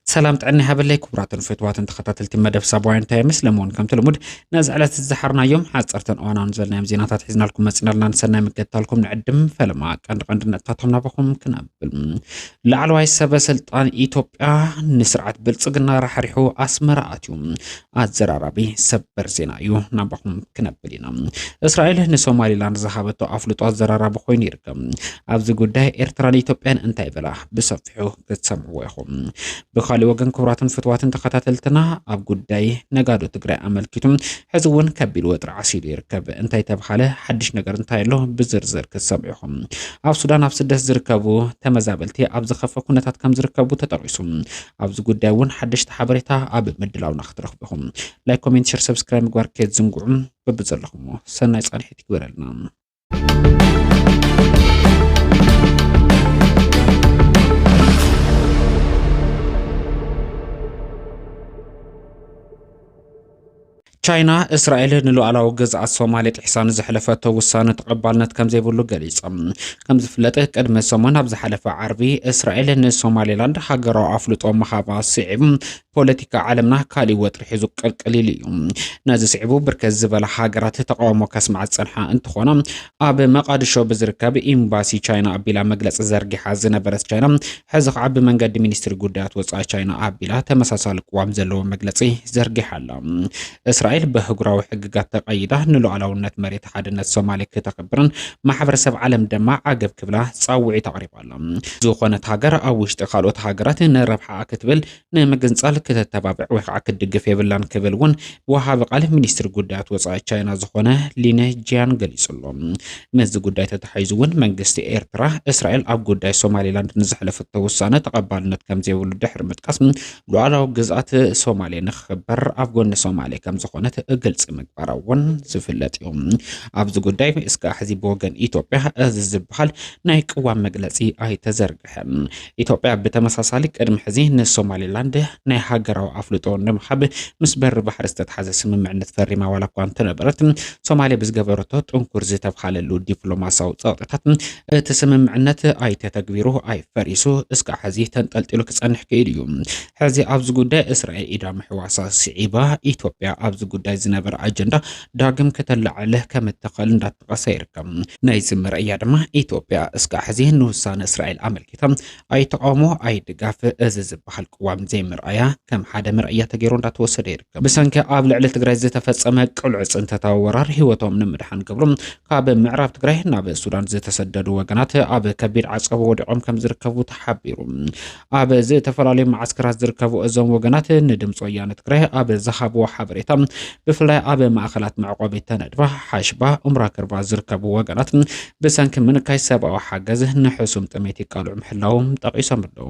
سلام تعني هبلي كبراتن فتواتن تخطات مدف سابوين تايمس لمون كم تلمود نزعلت الزحرنا يوم حاصرتن انا نزلنا مزيناتات حزنا لكم مسنرنا نسنا مكتالكم نعدم فلما كان نتاتهم نبخم كنابل لعلواي سبا سلطان ايتوبيا نسرعت بلصقنا رحرحو اسمراتيوم ازراربي سبر زينايو نبخم كنابلينا اسرائيل نسومالي لاند زهابتو افلطو ازرارب خوين يركم ابز غداي ايرترا ايتوبيان انتاي بلا بصفحو كتسمعوا يخم بخالي وغن كبراتن فتواتن تخطاتلتنا اب غداي نغادو تግራይ አመልኪቱም ህዝቡን ከቢል ወጥራ አሲል ይርከብ እንታይ ተብሓለ ሓድሽ ነገር እንታይ ኣሎ ብዝርዝር ክሰምዑኹም ኣብ ሱዳን ኣብ ስደት ዝርከቡ ተመዛበልቲ ኣብ ዝኸፈ ኩነታት ከም ዝርከቡ ተጠቂሱ ኣብዚ ጉዳይ እውን ሓድሽ ሓበሬታ ኣብ ምድላውና ክትረኽቡኹም ላይክ ኮሜንት ሼር ሰብስክራይብ ምግባር ከትዝንጉዑ በብዘለኹም ሰናይ ጻንሒት ይግበረልና ቻይና እስራኤል ንሉዓላዊ ግዝኣት ሶማሌ ጥሕሳን ዝሕለፈቶ ውሳነ ተቐባልነት ከም ዘይብሉ ገሊጻ ከም ዝፍለጥ ቅድመ ሰሞን ኣብ ዝሓለፈ ዓርቢ እስራኤል ንሶማሌላንድ ሃገራዊ ኣፍልጦ መሃባ ስዒብ ፖለቲካ ዓለምና ካሊ ወጥሪ ሒዙ ቅልቅሊል እዩ ነዚ ስዒቡ ብርከት ዝበለ ሃገራት ተቃውሞ ከስማዕ ፀንሓ እንትኾነ ኣብ መቃድሾ ብዝርከብ ኤምባሲ ቻይና ኣቢላ መግለፂ ዘርጊሓ ዝነበረት ቻይና ሕዚ ከዓ ብመንገዲ ሚኒስትሪ ጉዳያት ወፃኢ ቻይና ኣቢላ ተመሳሳሊ ቅዋም ዘለዎ መግለፂ ዘርጊሓ ኣላ እስራኤል በህጉራዊ ሕግጋት ተቀይዳ ንሉዓላውነት መሬት ሓድነት ሶማሌ ከተኽብርን ማሕበረሰብ ዓለም ድማ ዓገብ ክብላ ጻውዒት ኣቕሪባላ ዝኾነት ሃገር ኣብ ውሽጢ ካልኦት ሃገራት ንረብሓ ክትብል ንምግንጻል ከተተባብዕ ወይ ከዓ ክትድግፍ የብላን ክብል እውን ወሃቢ ቃል ሚኒስትሪ ጉዳያት ወፃኢ ቻይና ዝኾነ ሊነ ጂያን ገሊጹሎም ነዚ ጉዳይ ተተሓይዙ እውን መንግስቲ ኤርትራ እስራኤል ኣብ ጉዳይ ሶማሌላንድ ንዝሕለፈቶ ውሳነ ተቐባልነት ከም ዘይብሉ ድሕሪ ምጥቃስ ሉዓላዊ ግዝኣት ሶማሌ ንኽኽበር ኣብ ጎኒ ሶማሌ ከም ዝኾነ ግልጽ ምግባር እውን ዝፍለጥ እዩ ኣብዚ ጉዳይ እስካ ሕዚ ብወገን ኢትዮጵያ እዚ ዝበሃል ናይ ቅዋም መግለፂ ኣይተዘርግሐን ኢትዮጵያ ብተመሳሳሊ ቅድሚ ሕዚ ንሶማሌላንድ ናይ ሃገራዊ ኣፍልጦ ንምሃብ ምስ በሪ ባሕሪ ዝተተሓዘ ስምምዕነት ፈሪማ ዋላ እኳ እንተነበረት ሶማሌ ብዝገበረቶ ጥንኩር ዝተባሃለሉ ዲፕሎማሲያዊ ፀቕጥታት እቲ ስምምዕነት ኣይተተግቢሩ ኣይፈሪሱ እስካ ሕዚ ተንጠልጢሉ ክጸንሕ ክኢል እዩ ሕዚ ኣብዚ ጉዳይ እስራኤል ኢዳ ምሕዋሳ ስዒባ ኢትዮጵያ ኣብዚ ጉዳይ ዝነበረ ኣጀንዳ ዳግም ከተላዓለ ከም እትኽእል እንዳተቐሰ ይርከብ ናይዚ ምርኣያ ድማ ኢትዮጵያ እስካ ሕዚ ንውሳነ እስራኤል ኣመልኪታ ኣይተቃውሞ ኣይድጋፍ እዚ ዝበሃል ቅዋም ዘይምርኣያ ከም ሓደ ምርኣያ ተገይሩ እንዳተወሰደ ይርከብ ብሰንኪ ኣብ ልዕሊ ትግራይ ዝተፈጸመ ቅልዑ ጽንተታዊ ወራር ህይወቶም ንምድሓን ገብሮም ካብ ምዕራብ ትግራይ ናብ ሱዳን ዝተሰደዱ ወገናት ኣብ ከቢድ ዓጸቦ ወዲቖም ከም ዝርከቡ ተሓቢሩ ኣብ ዝተፈላለዩ ማዓስከራት ዝርከቡ እዞም ወገናት ንድምፂ ወያነ ትግራይ ኣብ ዝሃብዎ ሓበሬታ ብፍላይ ኣብ ማእኸላት መዕቆቢ ተነድባ ሓሽባ ኡምራ ክርባ ዝርከቡ ወገናት ብሰንኪ ምንካይ ሰብኣዊ ሓገዝ ንሕሱም ጥሜት ይቃልዑ ምህላዎም ጠቂሶም ኣለዉ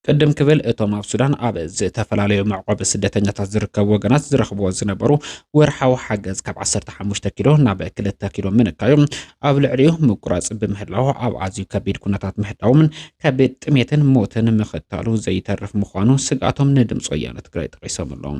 ቅድም ክብል እቶም ኣብ ሱዳን ኣብ ዝተፈላለዩ መዕቆቢ ስደተኛታት ዝርከቡ ወገናት ዝረኽብዎ ዝነበሩ ወርሓዊ ሓገዝ ካብ 15 ኪሎ ናብ 2 ኪሎ ምንካዮም ኣብ ልዕሊኡ ምቁራጽ ብምህላው ኣብ ኣዝዩ ከቢድ ኩነታት ምህዳውን ከቢድ ጥሜትን ሞትን ምኽታሉ ዘይተርፍ ምዃኑ ስጋቶም ንድምፂ ወያነ ትግራይ ጠቂሶም ኣለዉ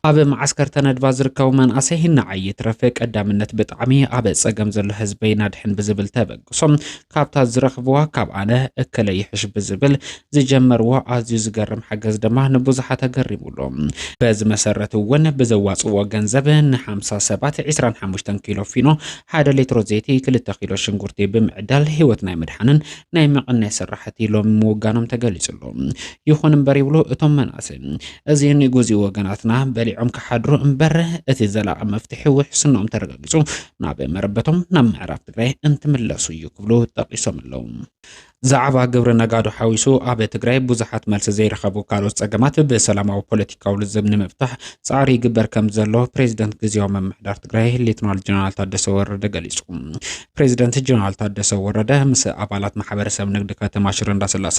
ኣብ ማዓስከር ተነድባ ዝርከቡ መንእሰይ ንዓይ ትረፈ ቀዳምነት ብጣዕሚ ኣብ ፀገም ዘሎ ህዝበይ ናድሕን ብዝብል ተበግሶም ካብታ ዝረኽብዋ ካብ ኣነ እከለ ይሕሽ ብዝብል ዝጀመርዎ ኣዝዩ ዝገርም ሓገዝ ድማ ንብዙሓት ተገሪሙሎም በዚ መሰረት እውን ብዘዋፅዎ ገንዘብ ን50 ሰባት 25 ኪሎ ፊኖ 1 ሊትሮ ዘይቲ 2 ኪሎ ሽንጉርቲ ብምዕዳል ህይወት ናይ ምድሓንን ናይ መቐናይ ስራሕቲ ኢሎም ምውጋኖም ተገሊጹሎም ይኹን እምበር ይብሉ እቶም መንእሰይ እዚ ንጉዚ ወገናትና በሊዖም ክሓድሩ እምበር እቲ ዘላቒ መፍትሒ ውሕስኖም ተረጋጊጹ ናብ መረበቶም ናብ ምዕራብ ትግራይ እንትምለሱ እዩ ክብሉ ጠቂሶም ኣለዉ ዛዕባ ግብሪ ነጋዶ ሓዊሱ ኣብ ትግራይ ብዙሓት መልሲ ዘይረኸቡ ካልኦት ፀገማት ብሰላማዊ ፖለቲካዊ ልዝብ ንምፍታሕ ጻዕሪ ይግበር ከም ዘሎ ፕሬዚደንት ግዚያዊ ምምሕዳር ትግራይ ሌተናል ጀነራል ታደሰ ወረደ ገሊጹ ፕሬዚደንት ጀነራል ታደሰ ወረደ ምስ ኣባላት ማሕበረሰብ ንግዲ ከተማ ሽረ እንዳስላሰ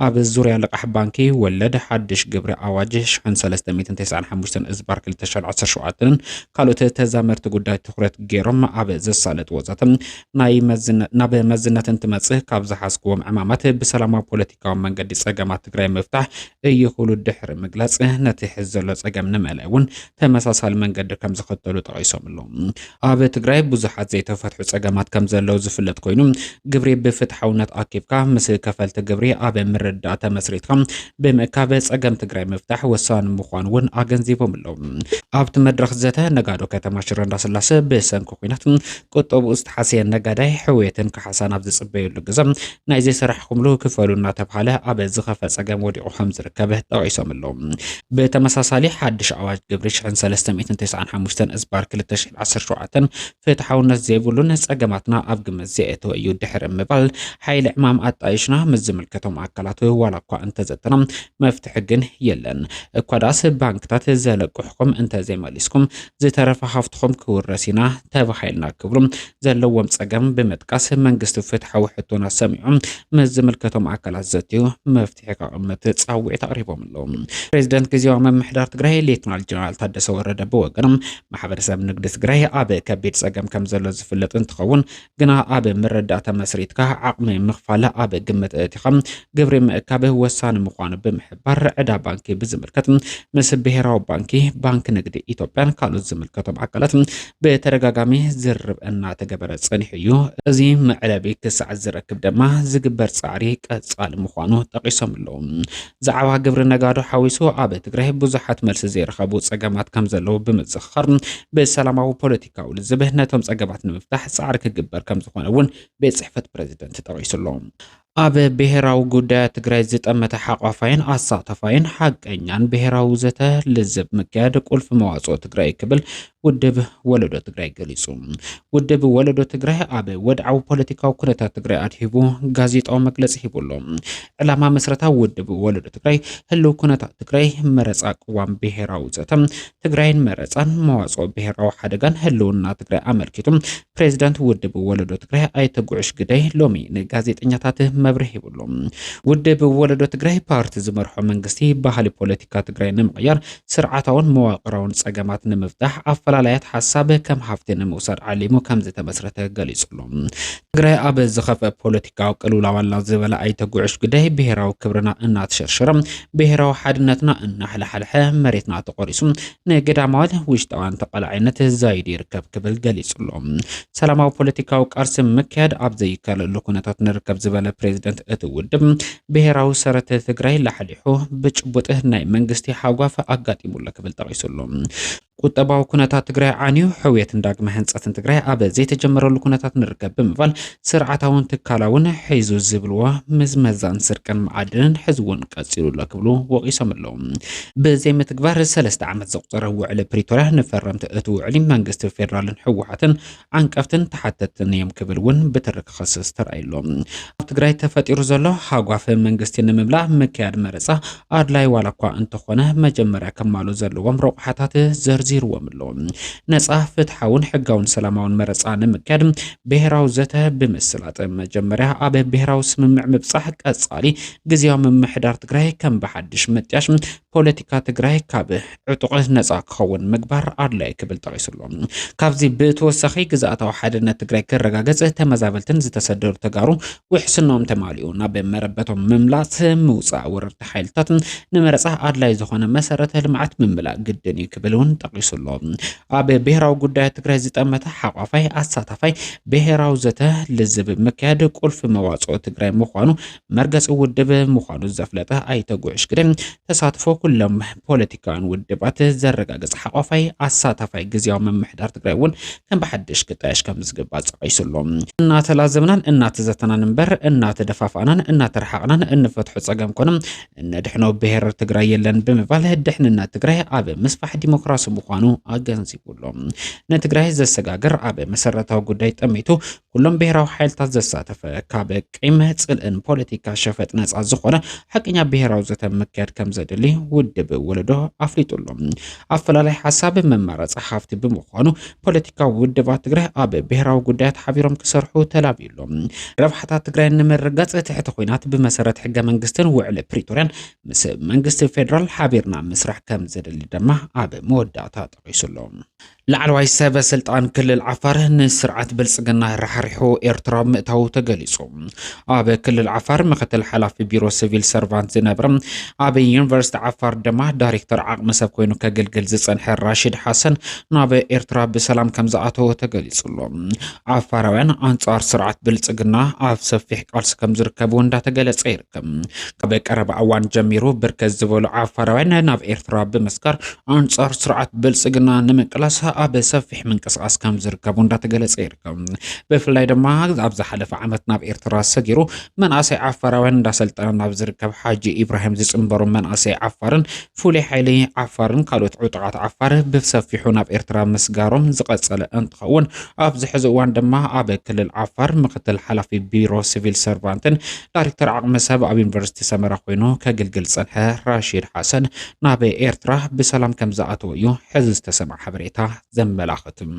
ኣብ ዙርያ ልቃሕ ባንኪ ወለድ ሓድሽ ግብሪ ኣዋጅ 1395 እዝባር 2017 ካልኦት ተዛመርቲ ጉዳይ ትኩረት ገይሮም ኣብ ዘሳለጥ ወጻት ናብ መዝነት እንትመጽእ ካብ ዝሓስክዎ ዘለዎም ዕማማት ብሰላማዊ ፖለቲካዊ መንገዲ ጸገማት ትግራይ ምፍታሕ ይኽእሉ ድሕሪ ምግላጽ ነቲ ሕዚ ዘሎ ጸገም ንምዕላይ እውን ተመሳሳሊ መንገዲ ከም ዝኽተሉ ጠቒሶም ኣለዉ። ኣብ ትግራይ ብዙሓት ዘይተፈትሑ ጸገማት ከም ዘለዉ ዝፍለጥ ኮይኑ ግብሪ ብፍትሓውነት ኣኪብካ ምስ ከፈልቲ ግብሪ ኣብ ምርዳእ ተመስሪትካ ብምእካብ ጸገም ትግራይ ምፍታሕ ወሳኒ ምዃኑ እውን ኣገንዚቦም ኣለዉ። ኣብቲ መድረኽ ዘተ ነጋዶ ከተማ ሽረ እንዳስላሴ ብሰንኪ ኩናት ቁጠብኡ ዝተሓስየ ነጋዳይ ሕውየትን ካሓሳን ኣብ ዝጽበየሉ ግዜ ናይ ዘይሰራሕኩምሉ ክፈሉ እናተባሃለ ኣብ ዝኸፈ ጸገም ወዲቑ ከም ዝርከብ ጠቒሶም ኣለዉ። ብተመሳሳሊ ሓድሽ ኣዋጅ ግብሪ 1395 እዝባር 2017 ፍትሓውነት ዘይብሉን ጸገማትና ኣብ ግምት ዘእተወ እዩ ድሕሪ ምባል ሓይሊ ዕማም ኣጣይሽና ምስ ዝምልከቶም ኣካላት ዋላ እኳ እንተዘተና መፍትሒ ግን የለን እኳ ዳስ ባንክታት ዘለቅሕኩም እንተዘይመሊስኩም ዝተረፈ ሃፍትኩም ክውረሲና ተባሂልና ክብሉ ዘለዎም ጸገም ብምጥቃስ መንግስቲ ፍትሓዊ ሕቶና ሰሚዑ ምስ ዝምልከቶም ኣካላት ዘትዩ መፍትሒ ከቕምጥ ጻውዒት ኣቕሪቦም ኣለዉ። ፕሬዚደንት ግዚያዊ ምምሕዳር ትግራይ ሌተናል ጀነራል ታደሰ ወረደ ብወገኖም ማሕበረሰብ ንግዲ ትግራይ ኣብ ከቢድ ጸገም ከም ዘሎ ዝፍለጥ እንትኸውን ግና ኣብ ምርዳእ ተመስሪትካ ዓቕሚ ምኽፋል ኣብ ግምት እቲኻ ግብሪ ምእካብ ወሳኒ ምዃኑ ብምሕባር ዕዳ ባንኪ ብዝምልከት ምስ ብሄራዊ ባንኪ ባንኪ ንግዲ ኢትዮጵያን ካልኦት ዝምልከቶም ኣካላት ብተደጋጋሚ ዝርብ እናተገበረ ጸኒሑ እዩ። እዚ መዕለቢ ክሳዕ ዝረክብ ድማ ዝግበር ጻዕሪ ቀጻሊ ምዃኑ ጠቒሶም ኣለዉ። ዛዕባ ግብሪ ነጋዶ ሓዊሱ ኣብ ትግራይ ብዙሓት መልሲ ዘይረኸቡ ጸገማት ከም ዘለዉ ብምዝኽኻር ብሰላማዊ ፖለቲካዊ ልዝብህ ነቶም ጸገማት ንምፍታሕ ጻዕሪ ክግበር ከም ዝኾነ እውን ቤት ጽሕፈት ፕሬዚደንት ጠቒሱ ኣሎ። ኣብ ብሄራዊ ጉዳያት ትግራይ ዝጠመተ ሓቋፋይን ኣሳተፋይን ሓቀኛን ብሄራዊ ዘተ ልዝብ ምክያድ ቁልፊ መዋጽኦ ትግራይ ክብል ውድብ ወለዶ ትግራይ ገሊጹ። ውድብ ወለዶ ትግራይ ኣብ ወድዓዊ ፖለቲካዊ ኩነታት ትግራይ ኣድሂቡ ጋዜጣዊ መግለጺ ሂቡ ኣሎ። ዕላማ መሰረታዊ ውድብ ወለዶ ትግራይ ህልው ኩነታት ትግራይ መረጻ ቅዋም ብሄራዊ ዘተ ትግራይን መረጻን መዋጽኦ ብሄራዊ ሓደጋን ህልውና ትግራይ ኣመልኪቱ ፕሬዚዳንት ውድብ ወለዶ ትግራይ ኣይተ ጉዕሽ ግደይ ሎሚ ንጋዜጠኛታት መብርህ ይብሉ። ውድብ ወለዶ ትግራይ ፓርቲ ዝመርሖ መንግስቲ ባህሊ ፖለቲካ ትግራይ ንምቕያር ስርዓታውን መዋቕራውን ጸገማት ንምፍታሕ ኣፈላላያት ሓሳብ ከም ሃፍቲ ንምውሳድ ዓሊሙ ከም ዝተመስረተ ገሊጹ ኣሎ። ትግራይ ኣብ ዝኸፈ ፖለቲካዊ ቅልውላዋላ ዝበለ ኣይተ ጉዕሽ ግደይ ብሄራዊ ክብርና እናተሸርሸረ ብሄራዊ ሓድነትና እናሕለሓልሐ መሬትና ተቆሪሱ ንገዳማዊ ውሽጣውያን ተቐላዓይነት ዛይዱ ይርከብ ክብል ገሊጹ ኣሎ። ሰላማዊ ፖለቲካዊ ቃርሲ ምክያድ ኣብ ዘይከለሉ ኩነታት ንርከብ ዝበለ ፕሬዚደንት እቲ ውድብ ብሄራዊ ሰረተ ትግራይ ላሕሊሑ ብጭቡጥ ናይ መንግስቲ ሓጓፍ ኣጋጢሙሎ ክብል ጠቒሱ ኣሎ። ቁጠባዊ ኩነታት ትግራይ ዓንዩ ሕውየትን ዳግመ ህንጸትን ትግራይ ኣብ ዘይተጀመረሉ ኩነታት ንርከብ ብምባል ስርዓታውን ትካላውን ሒዙ ዝብልዎ ምዝመዛን ስርቅን መዓድንን ሕዝቡን ቀጺሉሎ ክብሉ ወቒሶም ኣለዉ። ብዘይ ምትግባር 3 ዓመት ዘቑፀረ ውዕሊ ፕሪቶርያ ንፈረምቲ እቲ ውዕሊ መንግስቲ ፌደራልን ሕወሓትን ዓንቀፍትን ተሓተትን እዮም ክብል እውን ብትርክ ክኸስስ ተራእዩሎም። ኣብ ትግራይ ተፈጢሩ ዘሎ ሓጓፍ መንግስቲ ንምምላእ ምክያድ መረጻ ኣድላይ ዋላ እኳ እንተኾነ መጀመርያ ከማሉ ዘለዎም ረቑሓታት ዘርዚርዎም ኣለዉ። ነጻ ፍትሓውን ሕጋውን ሰላማውን መረጻ ንምክያድ ብሄራዊ ዘተ ብምስላጥ መጀመርያ ኣብ ብሄራዊ ስምምዕ ምብጻሕ ቀጻሊ ግዚያዊ ምምሕዳር ትግራይ ከም ብሓድሽ ምጥያሽ ፖለቲካ ትግራይ ካብ ዕጡቕ ነጻ ክኸውን ምግባር ኣድላይ ክብል ጠቒሱ ኣሎ። ካብዚ ብተወሳኺ ግዛኣታዊ ሓድነት ትግራይ ክረጋገጽ ተመዛበልትን ዝተሰደዱ ተጋሩ ውሕስኖም ተማሊኡ ናብ መረበቶም ምምላእ ምውጻእ ወረርቲ ሓይልታት ንመረጻ ኣድላይ ዝኾነ መሰረተ ልምዓት ምምላእ ግድን እዩ ክብል እውን ጠቒሱ ኣሎ። ኣብ ብሄራዊ ጉዳያት ትግራይ ዝጠመተ ሓቋፋይ ኣሳታፋይ ብሄራዊ ዘተ ልዝብ ምክያድ ቁልፊ መዋጽኦ ትግራይ ምዃኑ መርገጺ ውድብ ምዃኑ ዘፍለጠ ኣይተ ጉዕሽ ግደይ ተሳትፎ ኩሎም ፖለቲካውን ውድባት ዘረጋግጽ ሓቋፋይ ኣሳታፋይ ግዚያዊ ምምሕዳር ትግራይ እውን ከም ብሓድሽ ክጣየሽ ከም ዝግባእ ጠቒሱ ኣሎ። እናተላዘብናን እናተዘተናን እምበር እናተደፋፋናን እናተረሓቕናን እንፈትሖ ጸገም ኮኖም እነድሕኖ ብሄር ትግራይ የለን ብምባል ድሕንነት ትግራይ ኣብ ምስፋሕ ዲሞክራሲ ምዃኑ ኣገንዚቡ ኣሎ። ንትግራይ ዘሰጋግር ኣብ መሰረታዊ ጉዳይ ጠሚቱ ኩሎም ብሄራዊ ሓይልታት ዘሳተፈ ካብ ቂም ጽልእን ፖለቲካ ሸፈጥ ነጻ ዝኾነ ሓቀኛ ብሄራዊ ዘተ ምክያድ ከም ዘድሊ ውድብ ወለዶ ኣፍሊጡ ኣሎ። ኣፈላላይ ሓሳብ መማረፂ ሃፍቲ ብምዃኑ ፖለቲካዊ ውድባት ትግራይ ኣብ ብሄራዊ ጉዳያት ሓቢሮም ክሰርሑ ተላቢሎም ረብሓታት ትግራይ ንምርጋጽ ትሕቲ ኩናት ብመሰረት ሕገ መንግስትን ውዕሊ ፕሪቶርያን ምስ መንግስቲ ፌደራል ሓቢርና ምስራሕ ከም ዘድሊ ድማ ኣብ መወዳእታ ጠቒሱ ኣሎ። ላዕለዋይ ሰበ ስልጣን ክልል ዓፋር ንስርዓት ብልጽግና ረሓሪሑ ኤርትራ ምእታው ተገሊጹ። ኣብ ክልል ዓፋር ምክትል ሓላፊ ቢሮ ሲቪል ሰርቫንት ዝነበረ ኣብ ዩኒቨርሲቲ ዓፋር ድማ ዳይሬክተር ዓቕሚ ሰብ ኮይኑ ከገልግል ዝጸንሐ ራሺድ ሓሰን ናብ ኤርትራ ብሰላም ከም ዝኣተወ ተገሊጹሎ። ዓፋራውያን ኣንጻር ስርዓት ብልጽግና ኣብ ሰፊሕ ቃልሲ ከም ዝርከቡ እንዳተገለጸ ይርከብ። ካብ ቀረባ እዋን ጀሚሩ ብርከት ዝበሉ ዓፋራውያን ናብ ኤርትራ ብምስካር ኣንጻር ስርዓት ብልጽግና ንምቅላስ ኣብ ሰፊሕ ምንቅስቃስ ከም ዝርከቡ እንዳተገለጸ ይርከብ። ብፍላይ ድማ ኣብ ዝሓለፈ ዓመት ናብ ኤርትራ ሰጊሩ መንእሰይ ዓፋራውያን እንዳሰልጠነ ናብ ዝርከብ ሓጂ ኢብራሂም ዝጽንበሩ መንእሰይ ዓፋርን ፍሉይ ሓይሊ ዓፋርን ካልኦት ዕጡቃት ዓፋር ብሰፊሑ ናብ ኤርትራ ምስጋሮም ዝቐጸለ እንትኸውን ኣብዚ ሕዚ እዋን ድማ ኣብ ክልል ዓፋር ምክትል ሓላፊ ቢሮ ሲቪል ሰርቫንትን ዳይሬክተር ዓቕሚ ሰብ ኣብ ዩኒቨርሲቲ ሰመራ ኮይኑ ከገልግል ዝጸንሐ ራሺድ ሓሰን ናብ ኤርትራ ብሰላም ከም ዝኣተወ እዩ ሕዚ ዝተሰምዐ ሓበሬታ ዘመላኽትም።